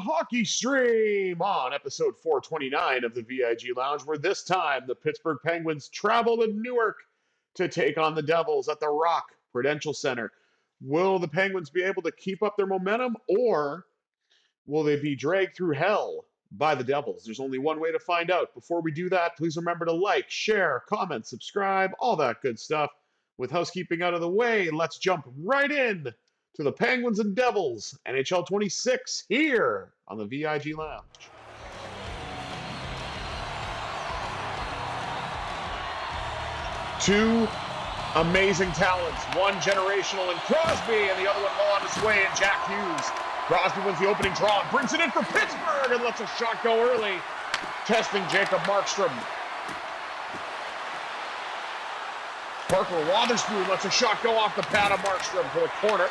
hockey stream on episode 429 of the VIG Lounge, where this time the Pittsburgh Penguins travel to Newark to take on the Devils at the Rock Prudential Center. Will the Penguins be able to keep up their momentum, or will they be dragged through hell by the Devils? There's only one way to find out. Before we do that, please remember to like, share, comment, subscribe, all that good stuff. With housekeeping out of the way, let's jump right in to the Penguins and Devils, NHL 26, here on the VIG Lounge. Two amazing talents, one generational in Crosby and the other one well on his way in Jack Hughes. Crosby wins the opening draw, brings it in for Pittsburgh and lets a shot go early, testing Jacob Markstrom. Parker Wotherspoon lets a shot go off the pad of Markstrom to the corner.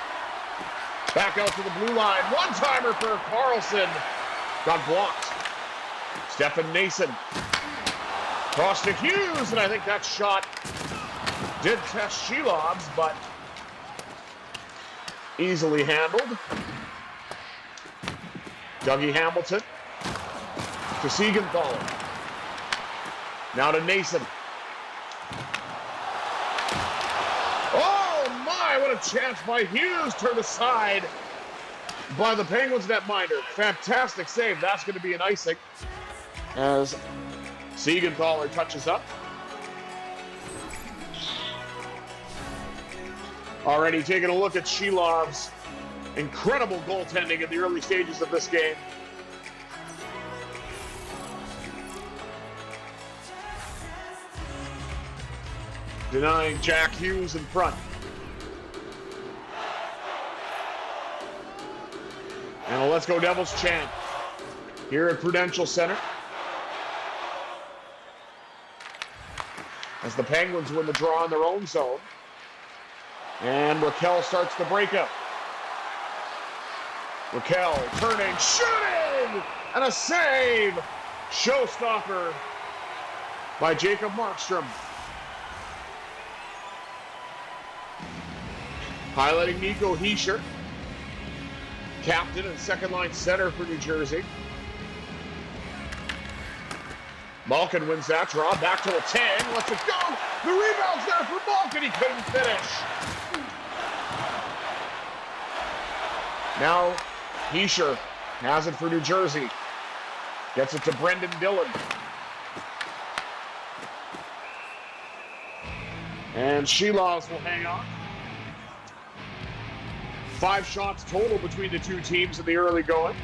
Back out to the blue line. One-timer for Carlson. Got blocked. Stefan Nason. Cross to Hughes, and I think that shot did test Shelov's, but easily handled. Dougie Hamilton to Siegenthaler. Now to Nason. What a chance by Hughes, turned aside by the Penguins netminder. Fantastic save. That's going to be an icing as Siegenthaler touches up. Already taking a look at Shelov's incredible goaltending in the early stages of this game. Denying Jack Hughes in front. And a Let's Go Devils chant here at Prudential Center as the Penguins win the draw in their own zone. And Raquel starts the breakup. Raquel turning, shooting, and a save. Showstopper by Jacob Markstrom. Highlighting Nico Hischier, captain and second-line center for New Jersey. Malkin wins that draw, back to Letang, lets it go. The rebound's there for Malkin, he couldn't finish. Now, Hischier has it for New Jersey. Gets it to Brendan Dillon. And Shelov's will hang on. 5 shots total between the two teams in the early going.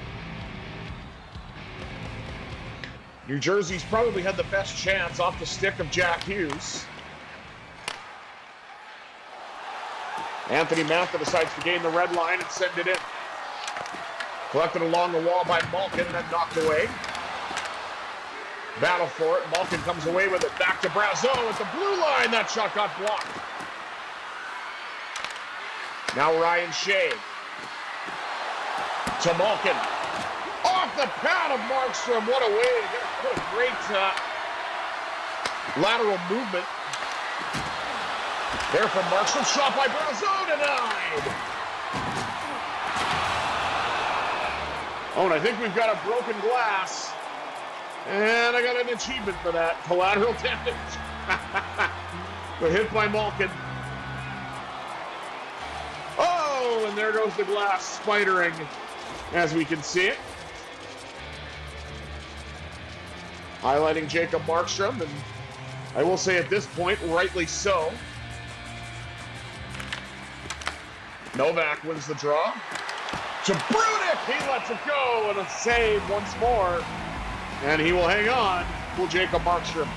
New Jersey's probably had the best chance off the stick of Jack Hughes. Anthony Mantha decides to gain the red line and send it in. Collected along the wall by Malkin, then knocked away. Battle for it. Malkin comes away with it. Back to Brazeau at the blue line. That shot got blocked. Now Ryan Shea to Malkin. Off the pad of Markstrom. What a way to put a great lateral movement. There from Markstrom. Shot by Brazeau, denied. Oh, and I think we've got a broken glass. And I got an achievement for that. Collateral damage. The hit by Malkin. Oh, and there goes the glass spidering, as we can see it. Highlighting Jacob Markstrom, and I will say at this point, rightly so. Novak wins the draw. To Brunick, he lets it go, and a save once more. And he will hang on, will Jacob Markstrom.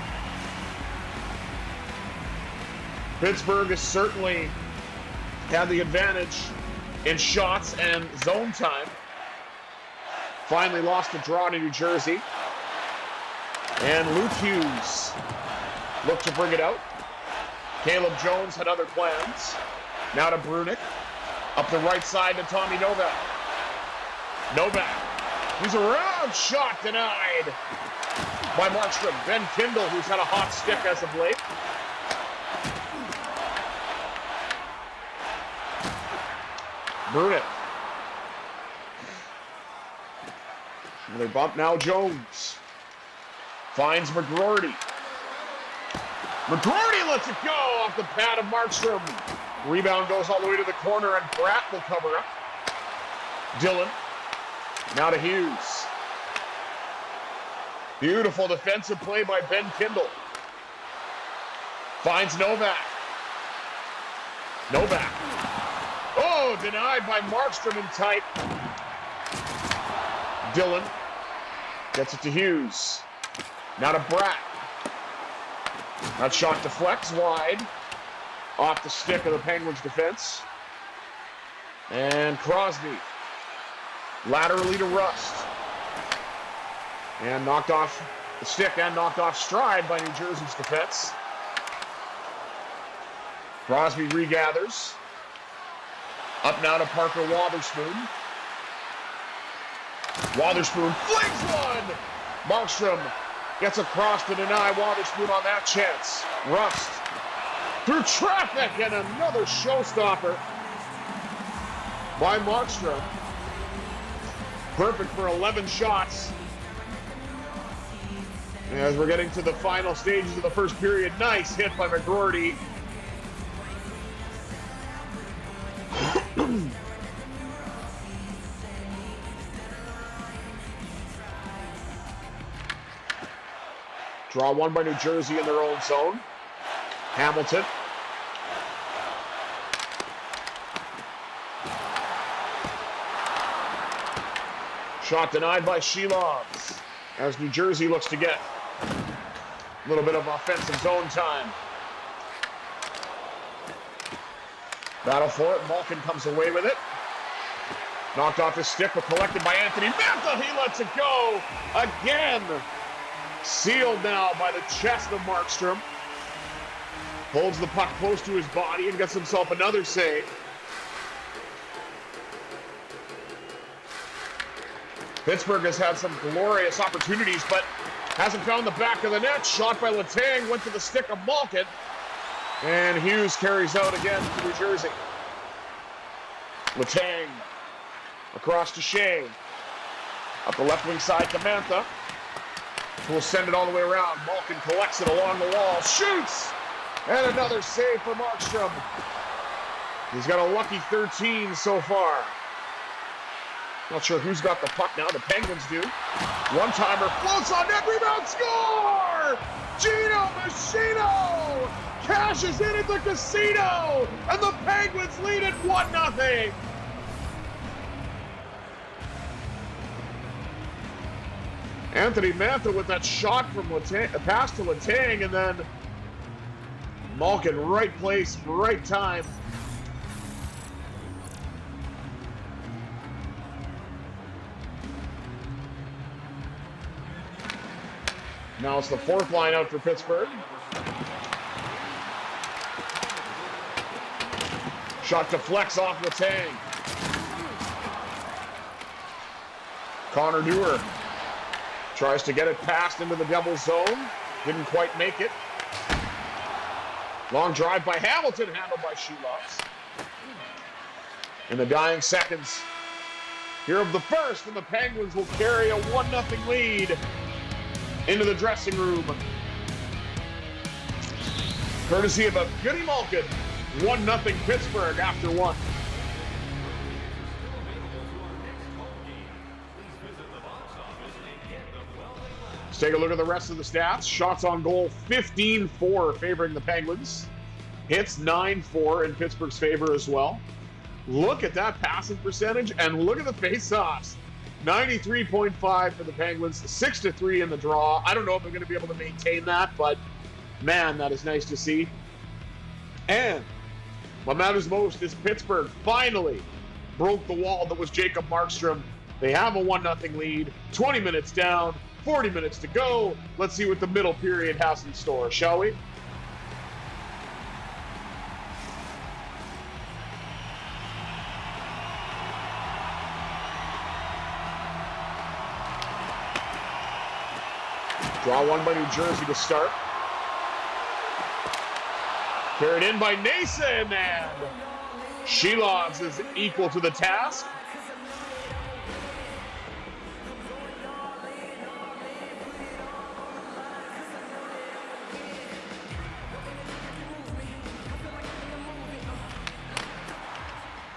Pittsburgh has certainly had the advantage in shots and zone time. Finally lost the draw to New Jersey. And Luke Hughes looked to bring it out. Caleb Jones had other plans. Now to Brunick. Up the right side to Tommy Novak. Novak. He's around. Shot denied by Markstrom. Ben Kindle, who's had a hot stick as of late. Brunick. Another bump now, Jones. Finds McGroarty. McGroarty lets it go off the pad of Markstrom. Rebound goes all the way to the corner, and Bratt will cover up. Dillon. Now to Hughes. Beautiful defensive play by Ben Kindle. Finds Novak. Novak. Oh, denied by Markstrom in tight. Dillon gets it to Hughes. Now to Bratt. That shot deflects wide. Off the stick of the Penguins defense. And Crosby. Laterally to Rust. And knocked off the stick and knocked off stride by New Jersey's defense. Crosby regathers. Up now to Parker Wotherspoon. Wotherspoon flings one! Markstrom gets across to deny Wotherspoon on that chance. Rust through traffic and another showstopper by Markstrom. Perfect for 11 shots. As we're getting to the final stages of the first period, nice hit by McGroarty. Draw one by New Jersey in their own zone. Hamilton. Shot denied by Shelovs as New Jersey looks to get a little bit of offensive zone time. Battle for it. Malkin comes away with it. Knocked off his stick, but collected by Anthony Mantha. He lets it go again. Sealed now by the chest of Markstrom. Holds the puck close to his body and gets himself another save. Pittsburgh has had some glorious opportunities, but hasn't found the back of the net. Shot by Letang, went to the stick of Malkin. And Hughes carries out again to New Jersey. Letang across to Shea. Up the left wing side to Mantha. Will send it all the way around. Malkin collects it along the wall. Shoots! And another save for Markstrom. He's got a lucky 13 so far. Not sure who's got the puck now. The Penguins do. One-timer floats on net. Rebound, score! Gino Machino cashes in at the casino. And the Penguins lead it 1-0. Anthony Mantha with that shot from Letang, pass to Letang, and then Malkin, right place, right time. Now it's the fourth line out for Pittsburgh. Shot deflects off Letang. Connor Dewar tries to get it passed into the Devils' zone. Didn't quite make it. Long drive by Hamilton, handled by Shelovs. In the dying seconds here of the first, and the Penguins will carry a 1-0 lead into the dressing room. Courtesy of Evgeni Malkin. 1-0 Pittsburgh after one. Take a look at the rest of the stats. Shots on goal, 15-4 favoring the Penguins. Hits, 9-4 in Pittsburgh's favor as well. Look at that passing percentage, and look at the face-offs. 93.5 for the Penguins, 6-3 in the draw. I don't know if they're going to be able to maintain that, but man, that is nice to see. And what matters most is Pittsburgh finally broke the wall that was Jacob Markstrom. They have a 1-0 lead, 20 minutes down. 40 minutes to go. Let's see what the middle period has in store, shall we? Draw one by New Jersey to start. Carried in by Nason, and Shelovs is equal to the task.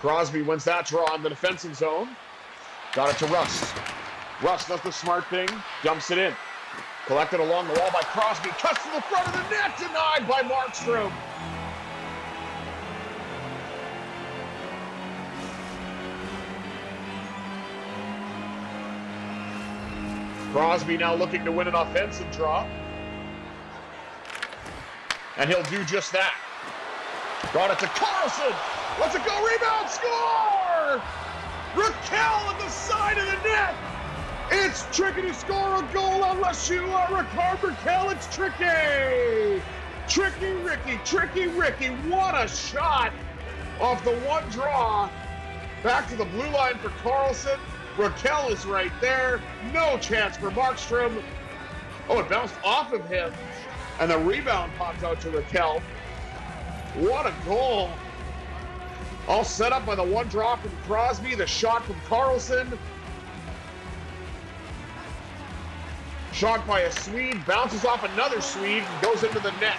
Crosby wins that draw in the defensive zone. Got it to Rust. Rust does the smart thing, dumps it in. Collected along the wall by Crosby, cuts to the front of the net, denied by Markstrom. Crosby now looking to win an offensive draw. And he'll do just that. Got it to Carlson. Lets it go, rebound, score! Raquel at the side of the net. It's tricky to score a goal unless you are Rickard Raquel. It's tricky. Tricky Ricky. What a shot off the one draw. Back to the blue line for Carlson. Raquel is right there. No chance for Markstrom. Oh, it bounced off of him. And the rebound pops out to Raquel. What a goal. All set up by the one draw from Crosby, the shot from Carlson. Shot by a Swede, bounces off another Swede, and goes into the net.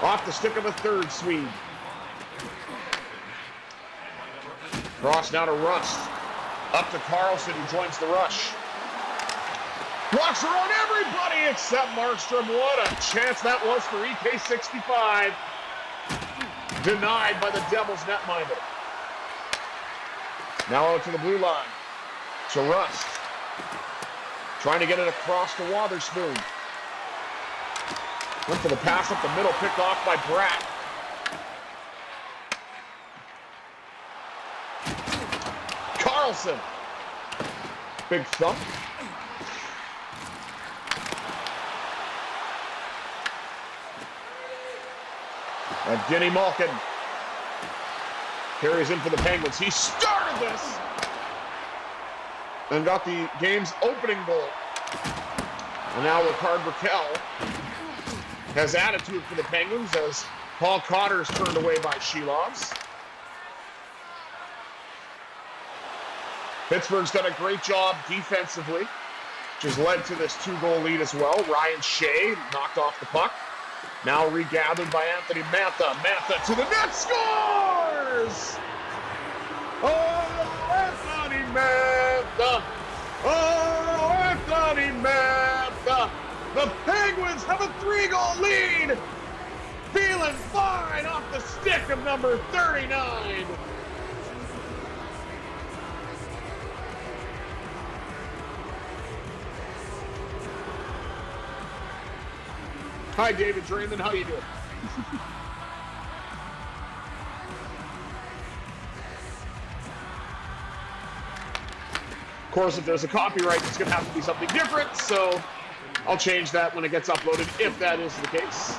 Off the stick of a third Swede. Cross now to Rust. Up to Carlson, who joins the rush. Walks around everybody except Markstrom. What a chance that was for EK65. Denied by the Devils netminder. Now out to the blue line. To Rust. Trying to get it across to Wotherspoon. Went for the pass up the middle, picked off by Bratt. Carlson. Big thump. Evgeni Malkin carries in for the Penguins. He started this and got the game's opening goal. And now Rickard Raquel has added to it for the Penguins as Paul Cotter is turned away by Shilovs. Pittsburgh's done a great job defensively, which has led to this 2-goal lead as well. Ryan Shea knocked off the puck. Now regathered by Anthony Mantha. Mantha to the net, scores! Oh, Anthony Mantha! Oh, Anthony Mantha! The Penguins have a 3-goal lead! Feeling fine off the stick of number 39. Hi, David Draymond. How you doing? Of course, if there's a copyright, it's going to have to be something different, so I'll change that when it gets uploaded, if that is the case.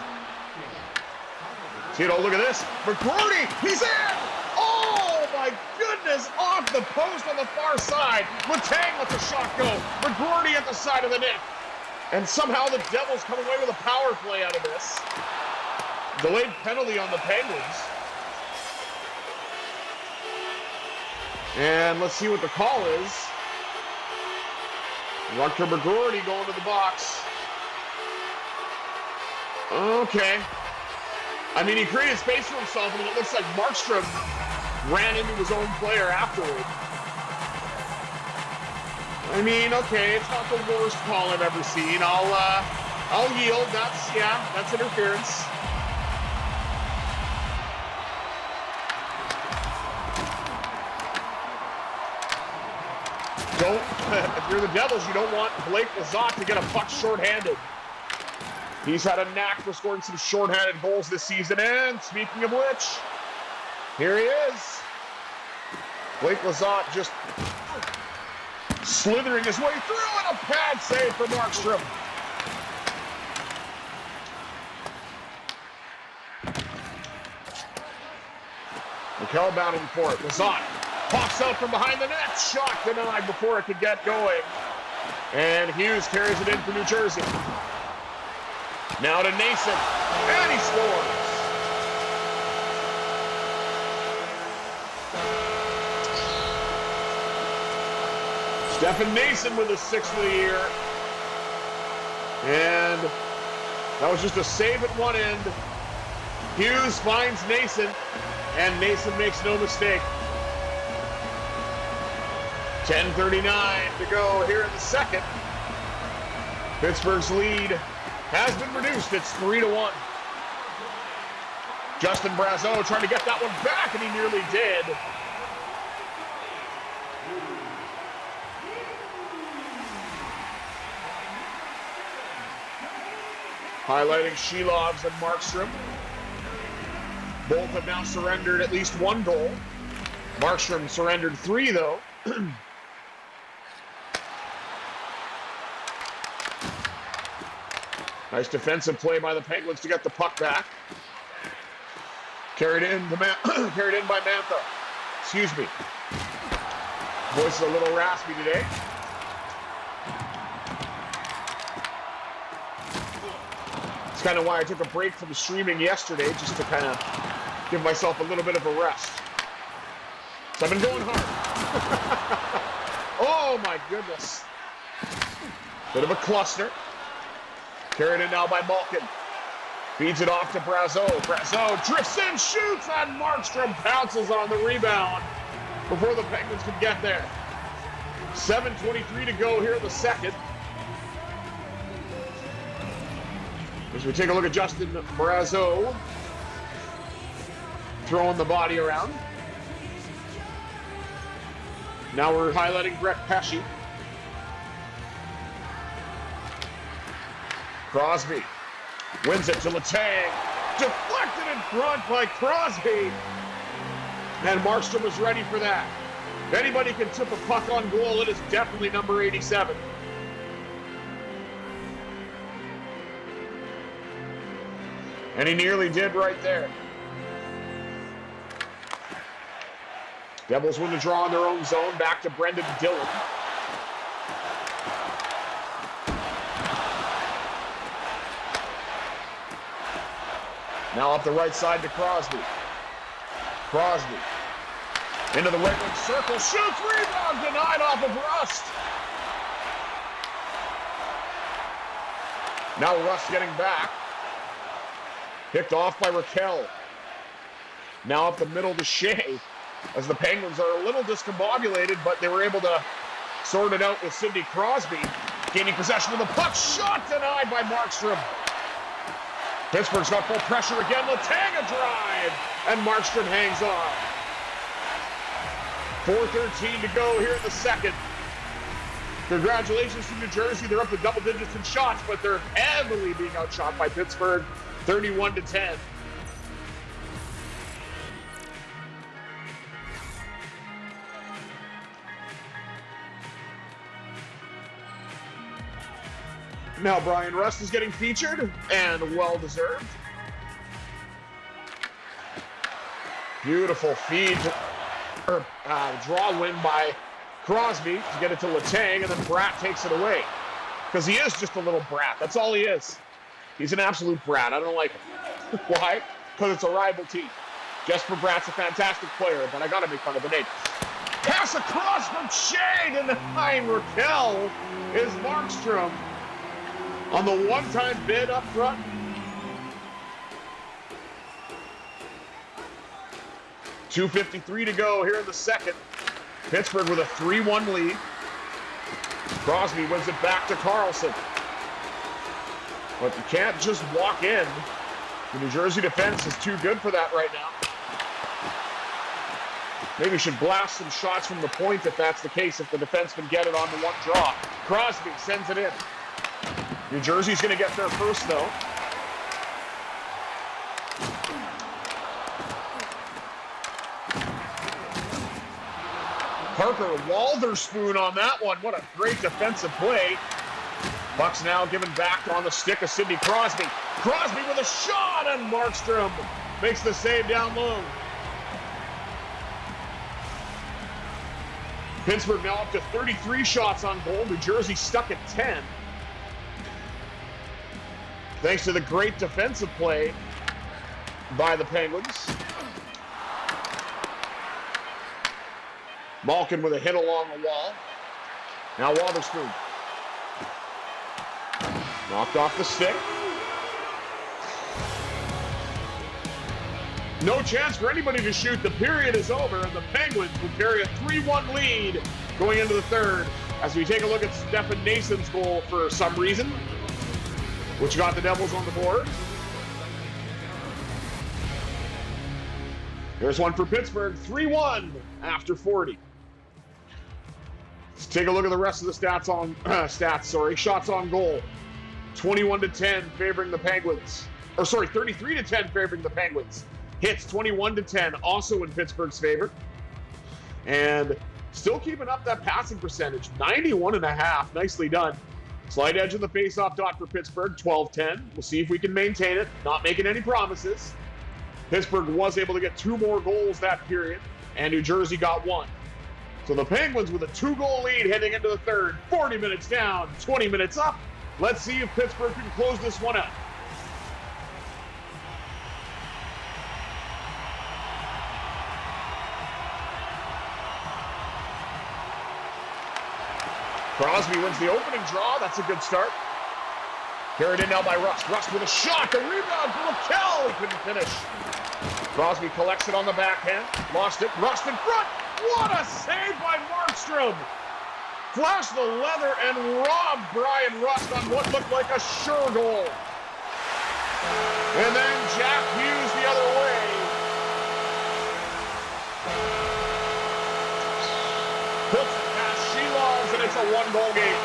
Tito, look at this. McGroarty, he's in! Oh, my goodness, off the post on the far side. Letang lets a shot go. McGroarty at the side of the net. And somehow the Devils come away with a power play out of this. Delayed penalty on the Penguins. And let's see what the call is. Rutger McGroarty going to the box. Okay. I mean, he created space for himself, and it looks like Markstrom ran into his own player afterward. I mean, okay, it's not the worst call I've ever seen. I'll yield. That's interference. If you're the Devils, you don't want Blake Lizotte to get a puck shorthanded. He's had a knack for scoring some shorthanded goals this season. And speaking of which, here he is. Blake Lizotte just slithering his way through, and a pad save for Markstrom. Raquel battling for it. Lizotte pops out from behind the net. Shot denied before it could get going. And Hughes carries it in for New Jersey. Now to Nason, and he scores. Stefan Nason with his 6th of the year. And that was just a save at one end. Hughes finds Nason. And Mason makes no mistake. 10:39 to go here in the second. Pittsburgh's lead has been reduced. It's 3-1. Justin Brazeau trying to get that one back, and he nearly did. Highlighting Shilovs and Markstrom. Both have now surrendered at least one goal. Markstrom surrendered 3, though. Nice defensive play by the Penguins to get the puck back. Carried in by Mantha. Excuse me. Voice is a little raspy today. It's kind of why I took a break from the streaming yesterday, just to kind of give myself a little bit of a rest. So I've been going hard. Oh my goodness. Bit of a cluster. Carried in now by Malkin. Feeds it off to Brazeau. Brazeau drifts in, shoots, and Markstrom pounces on the rebound before the Penguins can get there. 7:23 to go here in the second. As we take a look at Justin Brazeau throwing the body around. Now we're highlighting Brett Pesce. Crosby wins it to Letang. Deflected in front by Crosby. And Markstrom was ready for that. If anybody can tip a puck on goal, it is definitely number 87. And he nearly did right there. Devils win the draw in their own zone. Back to Brendan Dillon. Now up the right side to Crosby. Crosby. Into the right wing circle. Shoots, rebound, denied off of Rust. Now Rust getting back. Picked off by Raquel. Now up the middle to Shea. As the Penguins are a little discombobulated, but they were able to sort it out with Sidney Crosby. Gaining possession of the puck. Shot denied by Markstrom. Pittsburgh's got full pressure again. Letang a drive. And Markstrom hangs on. 4:13 to go here in the second. Congratulations to New Jersey. They're up to double digits in shots, but they're heavily being outshot by Pittsburgh. 31-10. Now Brian Rust is getting featured, and well-deserved. Beautiful feed, draw win by Crosby to get it to Letang, and then Bratt takes it away. Because he is just a little brat. That's all he is. He's an absolute brat. I don't like him. Why? Because it's a rival team. Jesper Bratt's a fantastic player, but I got to make fun of the name. Pass across from Shea to behind Raquel is Markstrom. On the one-time bid up front. .253 to go here in the second. Pittsburgh with a 3-1 lead. Crosby wins it back to Carlson. But you can't just walk in. The New Jersey defense is too good for that right now. Maybe should blast some shots from the point if that's the case, if the defense can get it on the one draw. Crosby sends it in. New Jersey's going to get there first, though. Parker Walderspoon on that one. What a great defensive play. Bucks now given back on the stick of Sidney Crosby. Crosby with a shot, and Markstrom makes the save down low. Pittsburgh now up to 33 shots on goal. New Jersey stuck at 10. Thanks to the great defensive play by the Penguins. Malkin with a hit along the wall. Now Walderspoon. Knocked off the stick. No chance for anybody to shoot. The period is over, and the Penguins will carry a 3-1 lead going into the third. As we take a look at Stefan Nason's goal for some reason, which got the Devils on the board. Here's one for Pittsburgh, 3-1 after 40. Let's take a look at the rest of the shots on goal. 21-10 favoring the Penguins. 33-10 favoring the Penguins. Hits 21-10, also in Pittsburgh's favor. And still keeping up that passing percentage, 91.5. Nicely done. Slight edge of the faceoff dot for Pittsburgh, 12-10. We'll see if we can maintain it. Not making any promises. Pittsburgh was able to get 2 more goals that period, and New Jersey got 1. So the Penguins with a 2-goal lead heading into the third. 40 minutes down, 20 minutes up. Let's see if Pittsburgh can close this one out. Crosby wins the opening draw. That's a good start. Carried in now by Rust. Rust with a shot. The rebound for Raquel. He couldn't finish. Crosby collects it on the backhand. Lost it. Rust in front. What a save by Markstrom. Flashed the leather and robbed Brian Rust on what looked like a sure goal. And then Jack Hughes the other way. Puts it past Shelovs, and it's a 1-goal game.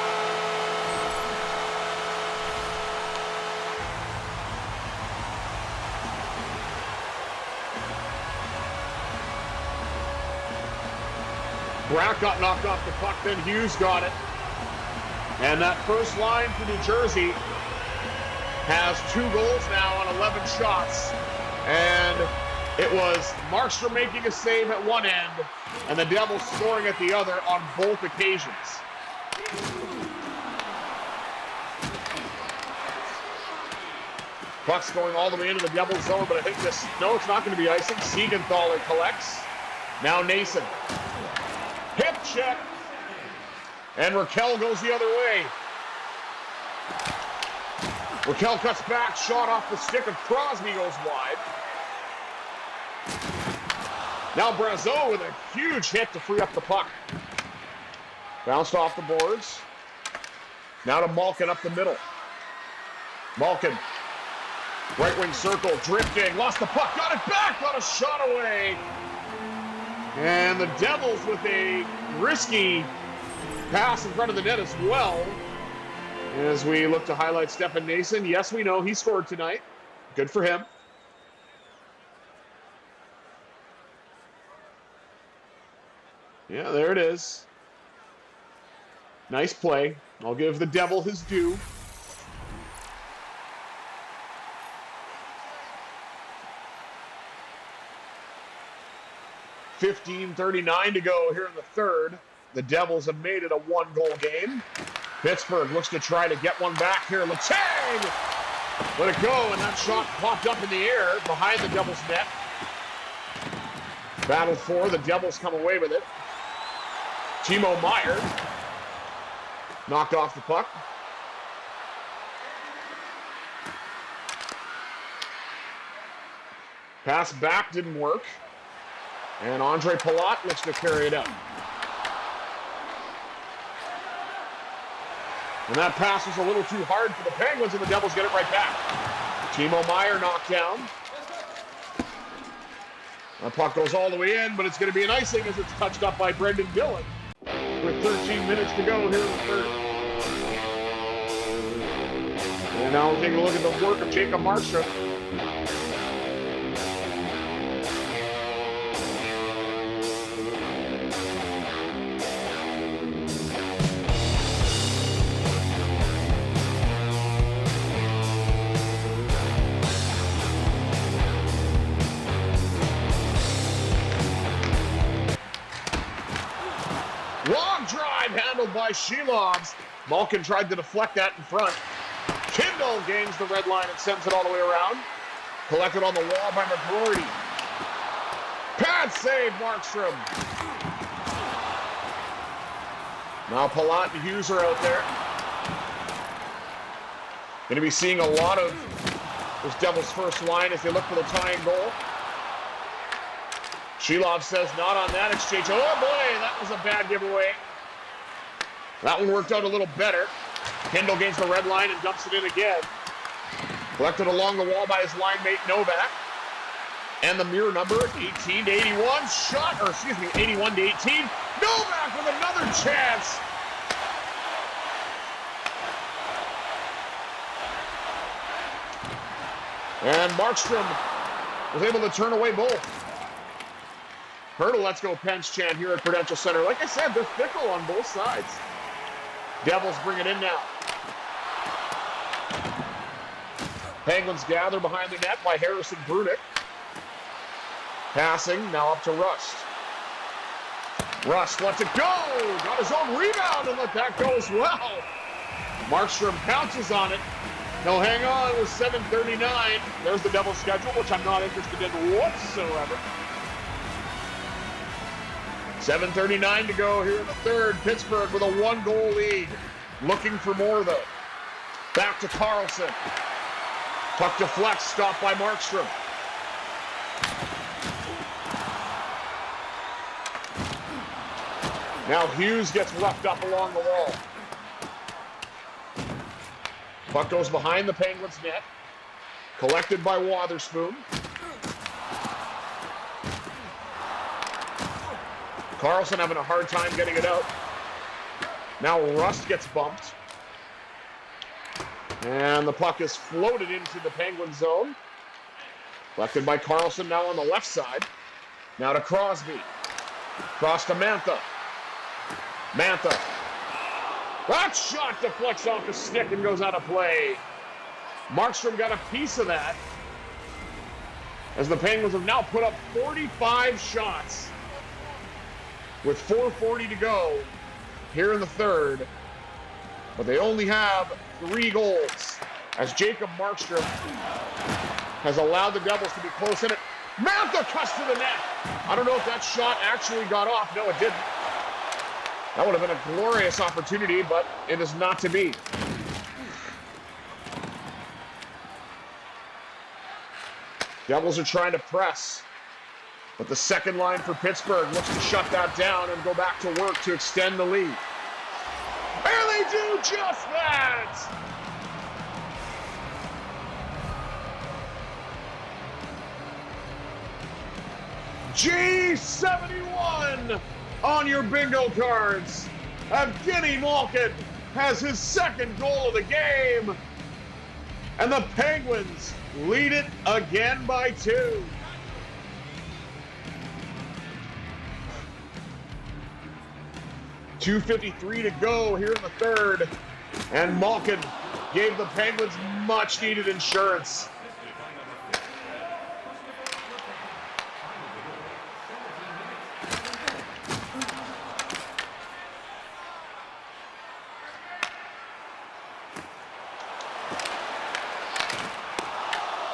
Brack got knocked off the puck, then Hughes got it. And that first line for New Jersey has 2 goals now on 11 shots. And it was Markstrom making a save at one end and the Devils scoring at the other on both occasions. Puck's going all the way into the Devils zone, but I think it's not going to be icing. Siegenthaler collects. Now Nason. Hip check. And Raquel goes the other way. Raquel cuts back, shot off the stick of Crosby goes wide. Now Brazeau with a huge hit to free up the puck. Bounced off the boards. Now to Malkin up the middle. Malkin. Right wing circle, drifting, lost the puck, got it back, got a shot away. And the Devils with a risky pass in front of the net as well. As we look to highlight Stefan Nason. Yes, we know he scored tonight. Good for him. Yeah, there it is. Nice play. I'll give the Devil his due. .39 to go here in the third. The Devils have made it a 1-goal game. Pittsburgh looks to try to get one back here. Letang! Let it go, and that shot popped up in the air behind the Devils' net. Battle for, the Devils come away with it. Timo Meier knocked off the puck. Pass back didn't work. And Andre Palat looks to carry it out. And that pass was a little too hard for the Penguins, and the Devils get it right back. Timo Meier knocked down. The puck goes all the way in, but it's going to be an icing as it's touched up by Brendan Dillon. With 13 minutes to go here in the third. And now we're taking a look at the work of Jacob Markstrom. Long drive handled by Shelovs. Malkin tried to deflect that in front. Kindle gains the red line and sends it all the way around. Collected on the wall by McGroarty. Pad save, Markstrom. Now Palat and Hughes are out there. Going to be seeing a lot of this Devils' first line as they look for the tying goal. Shilov says not on that exchange. Oh boy, that was a bad giveaway. That one worked out a little better. Kindle gains the red line and dumps it in again. Collected along the wall by his line mate Novak. And the mirror number, 18 to 81. Shot, or excuse me, 81 to 18. Novak with another chance. And Markstrom was able to turn away both. Heard a let's go Pens chant here at Prudential Center. Like I said, they're fickle on both sides. Devils bring it in now. Penguins gather behind the net by Harrison Brunick. Passing, now up to Rust. Rust lets it go! Got his own rebound and let that go as well. Markstrom pounces on it. He'll hang on with 7:39. There's the Devils schedule, which I'm not interested in whatsoever. 7:39 to go here in the third. Pittsburgh with a 1-goal lead. Looking for more, though. Back to Carlson. Puck deflects, stopped by Markstrom. Now Hughes gets roughed up along the wall. Puck goes behind the Penguins' net. Collected by Wotherspoon. Carlson having a hard time getting it out. Now Rust gets bumped. And the puck is floated into the Penguin zone. Collected by Carlson now on the left side. Now to Crosby. Cross to Mantha. Mantha. That shot deflects off the stick and goes out of play. Markstrom got a piece of that. As the Penguins have now put up 45 shots with 4:40 to go here in the third. But they only have 3 goals. As Jacob Markstrom has allowed the Devils to be close in it. Mantha cuts to the net. I don't know if that shot actually got off. No, it didn't. That would have been a glorious opportunity, but it is not to be. Devils are trying to press, but the second line for Pittsburgh looks to shut that down and go back to work to extend the lead. And they do just that! G71 on your bingo cards. Evgeni Malkin has his second goal of the game. And the Penguins lead it again by 2. .253 to go here in the third. And Malkin gave the Penguins much needed insurance.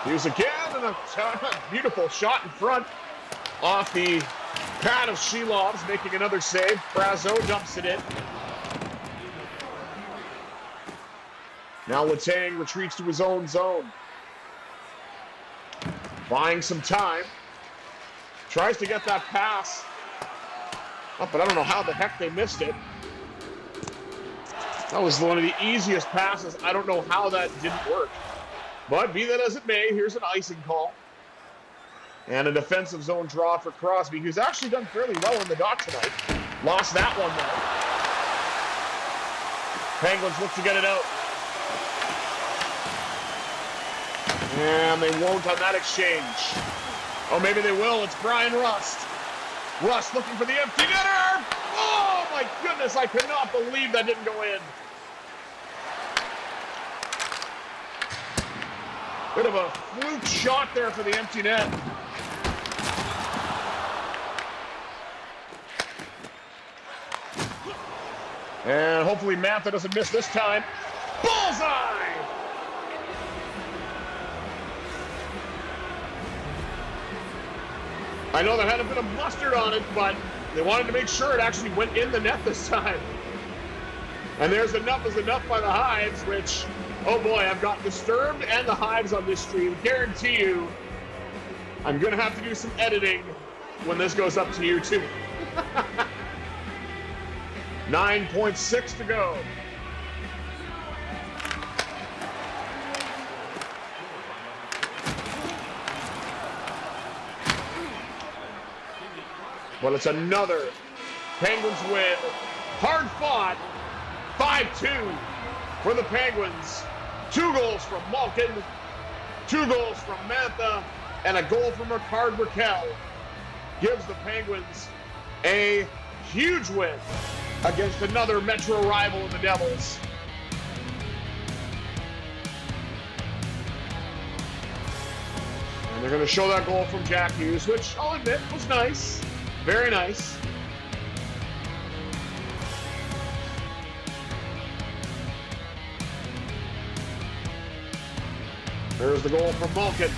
Hughes again, and a beautiful shot in front off the pad of Shilov's, making another save. Brazeau dumps it in. Now Letang retreats to his own zone. Buying some time. Tries to get that pass. Oh, but I don't know how the heck they missed it. That was one of the easiest passes. I don't know how that didn't work. But be that as it may, here's an icing call. And a defensive zone draw for Crosby, who's actually done fairly well in the dot tonight. Lost that one, though. Penguins look to get it out. And they won't on that exchange. Oh, maybe they will. It's Brian Rust. Rust looking for the empty netter. Oh, my goodness. I cannot believe that didn't go in. Bit of a fluke shot there for the empty net. And hopefully Mantha doesn't miss this time. Bullseye! I know there had a bit of mustard on it, but they wanted to make sure it actually went in the net this time. And there's enough is enough by the Hives, which, oh boy, I've got Disturbed and the Hives on this stream. Guarantee you, I'm going to have to do some editing when this goes up to year 2. 9.6 to go. But it's another Penguins win. Hard fought. 5-2 for the Penguins. 2 goals from Malkin, 2 goals from Mantha, and a goal from Ricard Raquel gives the Penguins a huge win against another Metro rival in the Devils. And they're going to show that goal from Jack Hughes, which I'll admit was nice. Very nice. There's the goal from Malkin,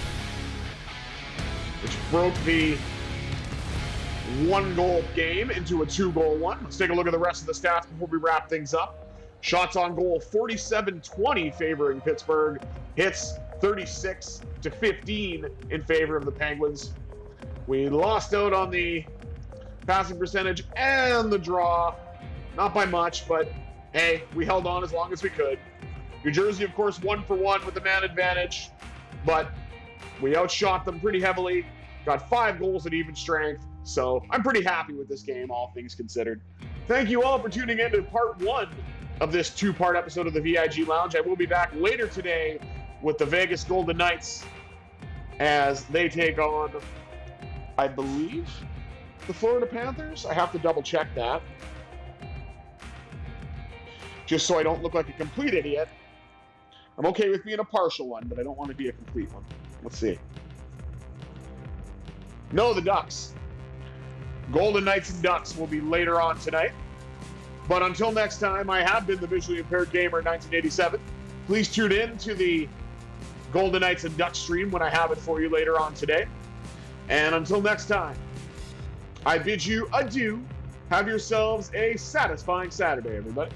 which broke the 1-goal game into a 2-goal one. Let's take a look at the rest of the stats before we wrap things up. Shots on goal, 47-20 favoring Pittsburgh. Hits, 36-15 in favor of the Penguins. We lost out on the passing percentage and the draw. Not by much, but hey, we held on as long as we could. New Jersey, of course, 1-for-1 with the man advantage, but we outshot them pretty heavily. Got 5 goals at even strength, so I'm pretty happy with this game, all things considered. Thank you all for tuning in to part 1 of this 2-part episode of the VIG Lounge. I will be back later today with the Vegas Golden Knights as they take on, I believe, the Florida Panthers. I have to double check that, just so I don't look like a complete idiot. I'm okay with being a partial one, but I don't want to be a complete one. Let's see. No, the Ducks. Golden Knights and Ducks will be later on tonight. But until next time, I have been the Visually Impaired Gamer 1987. Please tune in to the Golden Knights and Ducks stream when I have it for you later on today. And until next time, I bid you adieu. Have yourselves a satisfying Saturday, everybody.